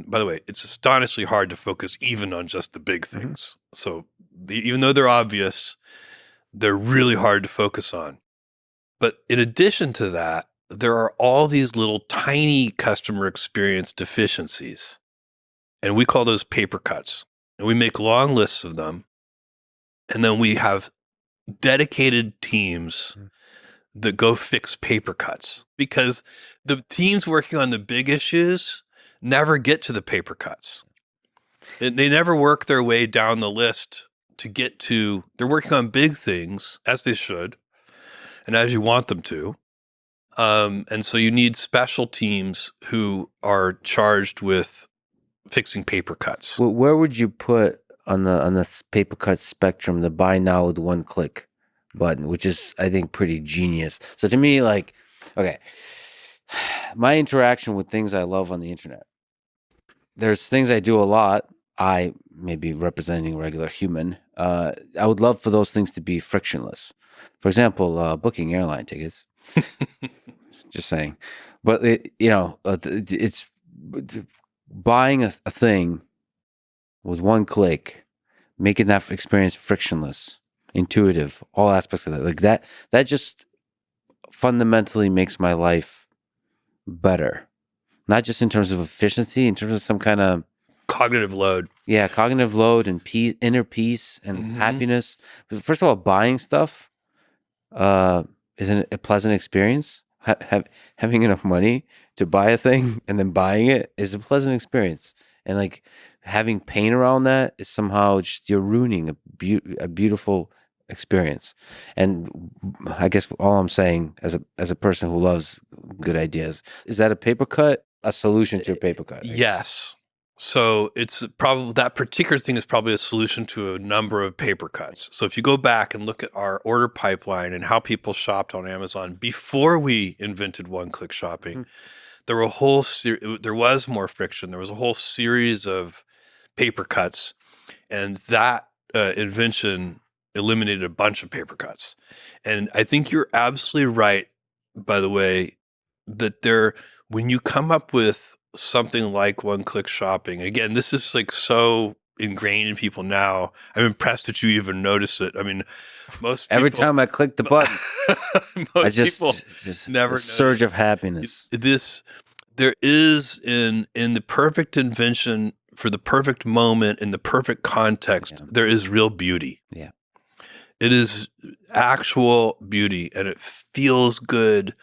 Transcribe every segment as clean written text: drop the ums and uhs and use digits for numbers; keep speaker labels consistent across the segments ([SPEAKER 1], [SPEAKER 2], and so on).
[SPEAKER 1] And by the way, it's astonishingly hard to focus even on just the big things. So even though they're obvious, they're really hard to focus on. But in addition to that, there are all these little tiny customer experience deficiencies. And we call those paper cuts. And we make long lists of them. And then we have dedicated teams that go fix paper cuts, because the teams working on the big issues never get to the paper cuts. They never work their way down the list to get to, they're working on big things, as they should, and as you want them to. And so you need special teams who are charged with fixing paper cuts.
[SPEAKER 2] Well, where would you put on the paper cut spectrum the buy now with one click button, which is, I think, pretty genius. So to me, like, okay, my interaction with things I love on the internet, there's things I do a lot. I may be representing a regular human. I would love for those things to be frictionless. For example, booking airline tickets. Just saying. But, it's buying a thing with one click, making that experience frictionless, intuitive, all aspects of that. Like that just fundamentally makes my life better. Not just in terms of efficiency, in terms of some kind of
[SPEAKER 1] cognitive load.
[SPEAKER 2] Yeah, cognitive load and peace, inner peace and happiness. First of all, buying stuff isn't a pleasant experience. Having enough money to buy a thing and then buying it is a pleasant experience. And like having pain around that is somehow just, you're ruining a beautiful experience. And I guess all I'm saying as a person who loves good ideas, is that a paper cut, a solution to a paper cut?
[SPEAKER 1] Yes. So it's probably, that particular thing is probably a solution to a number of paper cuts. So if you go back and look at our order pipeline and how people shopped on Amazon before we invented one-click shopping, there were there was more friction. There was a whole series of paper cuts, and that invention eliminated a bunch of paper cuts. And I think you're absolutely right, by the way, that when you come up with something like one-click shopping, again, this is like so ingrained in people now. I'm impressed that you even notice it. I mean, most people,
[SPEAKER 2] every time I click the button,
[SPEAKER 1] most people never
[SPEAKER 2] a surge of happiness.
[SPEAKER 1] There is in the perfect invention for the perfect moment in the perfect context, there is real beauty.
[SPEAKER 2] Yeah.
[SPEAKER 1] It is actual beauty, and it feels good.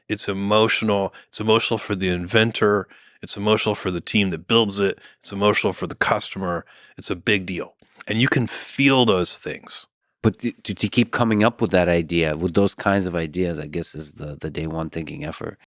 [SPEAKER 1] It's emotional. It's emotional for the inventor. It's emotional for the team that builds it. It's emotional for the customer. It's a big deal. And you can feel those things.
[SPEAKER 2] But to keep coming up with that idea, with those kinds of ideas, I guess is the day one thinking effort.